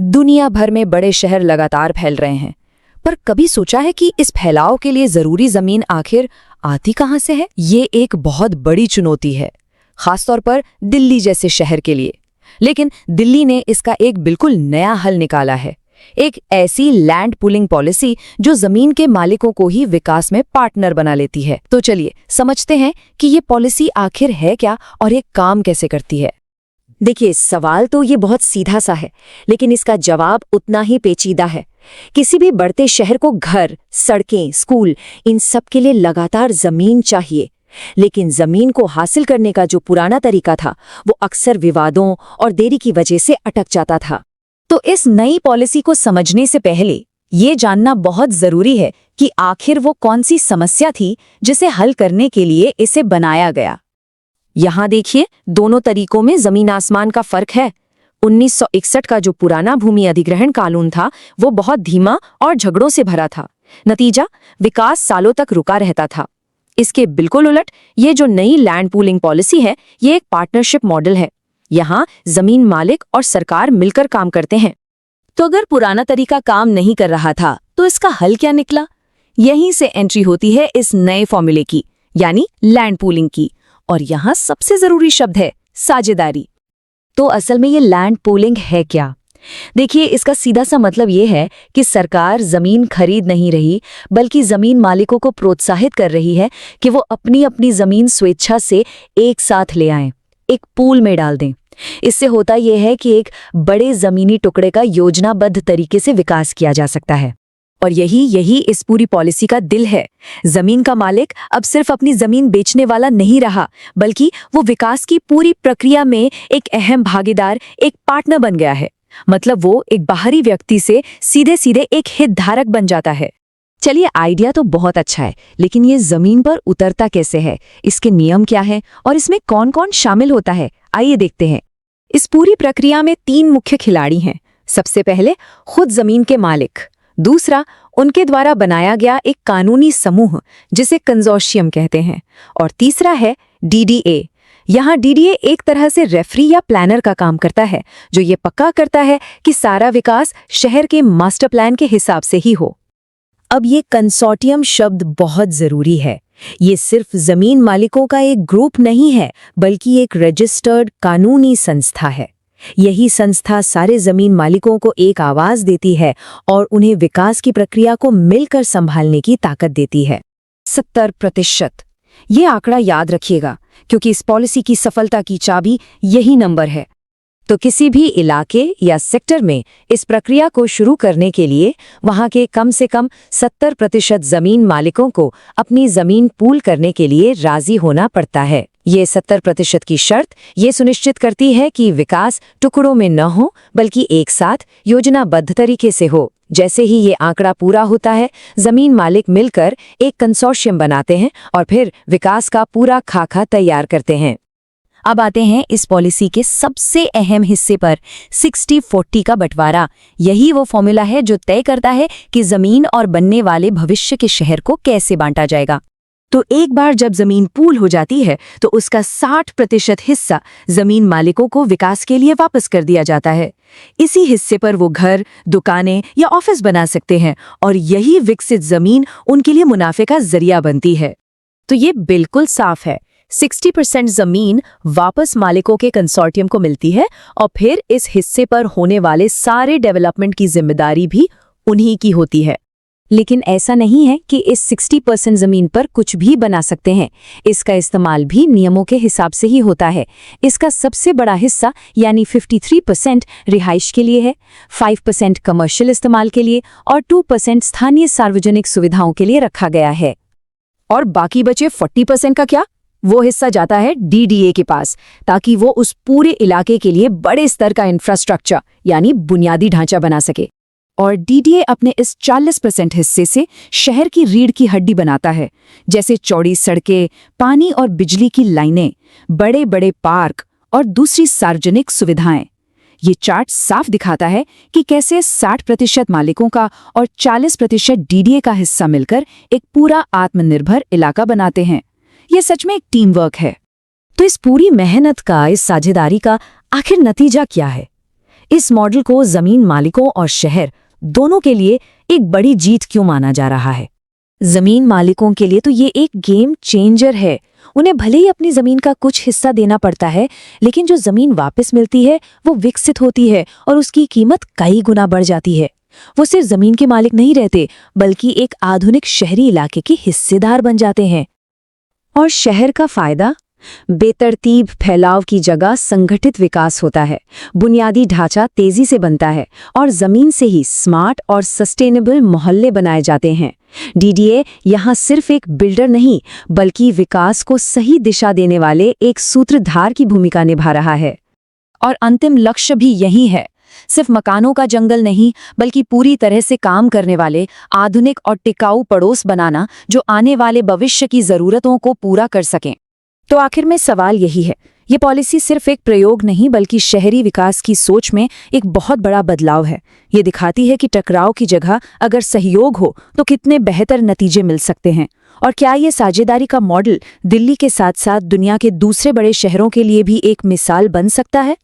दुनिया भर में बड़े शहर लगातार फैल रहे हैं, पर कभी सोचा है कि इस फैलाव के लिए जरूरी जमीन आखिर आती कहां से है? ये एक बहुत बड़ी चुनौती है, खासतौर पर दिल्ली जैसे शहर के लिए। लेकिन दिल्ली ने इसका एक बिल्कुल नया हल निकाला है, एक ऐसी लैंड पूलिंग पॉलिसी जो जमीन के मालिकों को ही विकास में पार्टनर बना लेती है। तो चलिए समझते हैं कि ये पॉलिसी आखिर है क्या और ये काम कैसे करती है। देखिए, सवाल तो ये बहुत सीधा सा है, लेकिन इसका जवाब उतना ही पेचीदा है। किसी भी बढ़ते शहर को घर, सड़कें, स्कूल, इन सब के लिए लगातार जमीन चाहिए। लेकिन जमीन को हासिल करने का जो पुराना तरीका था, वो अक्सर विवादों और देरी की वजह से अटक जाता था। तो इस नई पॉलिसी को समझने से पहले ये जानना बहुत जरूरी है कि आखिर वो कौन सी समस्या थी जिसे हल करने के लिए इसे बनाया गया। यहाँ देखिए, दोनों तरीकों में जमीन आसमान का फर्क है। 1961 का जो पुराना भूमि अधिग्रहण कानून था, वो बहुत धीमा और झगड़ों से भरा था। नतीजा, विकास सालों तक रुका रहता था। इसके बिल्कुल उलट ये जो नई लैंड पूलिंग पॉलिसी है, ये एक पार्टनरशिप मॉडल है। यहाँ जमीन मालिक और सरकार मिलकर काम करते हैं। तो अगर पुराना तरीका काम नहीं कर रहा था, तो इसका हल क्या निकला? यहीं से एंट्री होती है इस नए फॉर्मूले की, यानी लैंड पूलिंग की। और यहाँ सबसे जरूरी शब्द है साझेदारी। तो असल में ये लैंड पूलिंग है क्या? देखिए, इसका सीधा सा मतलब ये है कि सरकार जमीन खरीद नहीं रही, बल्कि जमीन मालिकों को प्रोत्साहित कर रही है कि वो अपनी अपनी जमीन स्वेच्छा से एक साथ ले आएं, एक पूल में डाल दें। इससे होता यह है कि एक बड़े जमीनी टुकड़े का योजनाबद्ध तरीके से विकास किया जा सकता है। और यही इस पूरी पॉलिसी का दिल है। जमीन का मालिक अब सिर्फ अपनी जमीन बेचने वाला नहीं रहा, बल्कि वो विकास की पूरी प्रक्रिया में एक अहम भागीदार, एक पार्टनर बन गया है। मतलब वो एक बाहरी व्यक्ति से सीधे सीधे एक हितधारक बन जाता है। चलिए, आइडिया तो बहुत अच्छा है, लेकिन ये जमीन पर उतरता कैसे है? इसके नियम क्या है और इसमें कौन कौन शामिल होता है? आइए देखते हैं। इस पूरी प्रक्रिया में 3 मुख्य खिलाड़ी हैं। सबसे पहले खुद जमीन के मालिक, दूसरा उनके द्वारा बनाया गया एक कानूनी समूह जिसे कंसोर्शियम कहते हैं, और तीसरा है डीडीए। यहाँ डीडीए एक तरह से रेफरी या प्लानर का काम करता है, जो ये पक्का करता है कि सारा विकास शहर के मास्टर प्लान के हिसाब से ही हो। अब ये कंसोर्टियम शब्द बहुत जरूरी है। ये सिर्फ जमीन मालिकों का एक ग्रुप नहीं है, बल्कि एक रजिस्टर्ड कानूनी संस्था है। यही संस्था सारे जमीन मालिकों को एक आवाज देती है और उन्हें विकास की प्रक्रिया को मिलकर संभालने की ताकत देती है। 70%। ये आंकड़ा याद रखिएगा, क्योंकि इस पॉलिसी की सफलता की चाबी यही नंबर है। तो किसी भी इलाके या सेक्टर में इस प्रक्रिया को शुरू करने के लिए वहां के कम से कम 70% जमीन मालिकों को अपनी जमीन पूल करने के लिए राजी होना पड़ता है। ये 70% की शर्त ये सुनिश्चित करती है कि विकास टुकड़ों में न हो, बल्कि एक साथ योजनाबद्ध तरीके से हो। जैसे ही ये आंकड़ा पूरा होता है, जमीन मालिक मिलकर एक कंसोर्शियम बनाते हैं और फिर विकास का पूरा खाका तैयार करते हैं। अब आते हैं इस पॉलिसी के सबसे अहम हिस्से पर, 60-40 का बंटवारा। यही वो फॉर्मूला है जो तय करता है कि जमीन और बनने वाले भविष्य के शहर को कैसे बांटा जाएगा। तो एक बार जब जमीन पूल हो जाती है, तो उसका 60% हिस्सा जमीन मालिकों को विकास के लिए वापस कर दिया जाता है। इसी हिस्से पर वो घर, दुकानें या ऑफिस बना सकते हैं, और यही विकसित जमीन उनके लिए मुनाफे का जरिया बनती है। तो ये बिल्कुल साफ है, 60% जमीन वापस मालिकों के कंसोर्टियम को मिलती है, और फिर इस हिस्से पर होने वाले सारे डेवलपमेंट की जिम्मेदारी भी उन्हीं की होती है। लेकिन ऐसा नहीं है कि इस 60% जमीन पर कुछ भी बना सकते हैं। इसका इस्तेमाल भी नियमों के हिसाब से ही होता है। इसका सबसे बड़ा हिस्सा यानी 53% रिहाइश के लिए है, 5% कमर्शियल इस्तेमाल के लिए और 2% स्थानीय सार्वजनिक सुविधाओं के लिए रखा गया है। और बाकी बचे 40% का क्या? वो हिस्सा जाता है डीडीए के पास, ताकि वो उस पूरे इलाके के लिए बड़े स्तर का इंफ्रास्ट्रक्चर यानी बुनियादी ढांचा बना सके। और डीडीए अपने इस 40% हिस्से से शहर की रीढ़ की हड्डी बनाता है, जैसे चौड़ी सड़कें, पानी और बिजली की लाइनें, बड़े बड़े पार्क और दूसरी सार्वजनिक सुविधाएं। ये चार्ट साफ दिखाता है कि कैसे 60% मालिकों का और 40% डीडीए का हिस्सा मिलकर एक पूरा आत्मनिर्भर इलाका बनाते हैं। ये सच में एक टीम वर्क है। तो इस पूरी मेहनत का, इस साझेदारी का आखिर नतीजा क्या है? इस मॉडल को जमीन मालिकों और शहर दोनों के लिए एक बड़ी जीत क्यों माना जा रहा है? जमीन मालिकों के लिए तो ये एक गेम चेंजर है। उन्हें भले ही अपनी जमीन का कुछ हिस्सा देना पड़ता है, लेकिन जो जमीन वापस मिलती है वो विकसित होती है और उसकी कीमत कई गुना बढ़ जाती है। वो सिर्फ जमीन के मालिक नहीं रहते, बल्कि एक आधुनिक शहरी इलाके के हिस्सेदार बन जाते हैं। और शहर का फायदा? बेतरतीब फैलाव की जगह संगठित विकास होता है, बुनियादी ढांचा तेजी से बनता है और जमीन से ही स्मार्ट और सस्टेनेबल मोहल्ले बनाए जाते हैं। डीडीए यहाँ सिर्फ एक बिल्डर नहीं, बल्कि विकास को सही दिशा देने वाले एक सूत्रधार की भूमिका निभा रहा है। और अंतिम लक्ष्य भी यही है, सिर्फ मकानों का जंगल नहीं, बल्कि पूरी तरह से काम करने वाले आधुनिक और टिकाऊ पड़ोस बनाना, जो आने वाले भविष्य की जरूरतों को पूरा कर सकें। तो आखिर में सवाल यही है, ये पॉलिसी सिर्फ एक प्रयोग नहीं, बल्कि शहरी विकास की सोच में एक बहुत बड़ा बदलाव है। ये दिखाती है कि टकराव की जगह अगर सहयोग हो तो कितने बेहतर नतीजे मिल सकते हैं। और क्या ये साझेदारी का मॉडल दिल्ली के साथ साथ दुनिया के दूसरे बड़े शहरों के लिए भी एक मिसाल बन सकता है?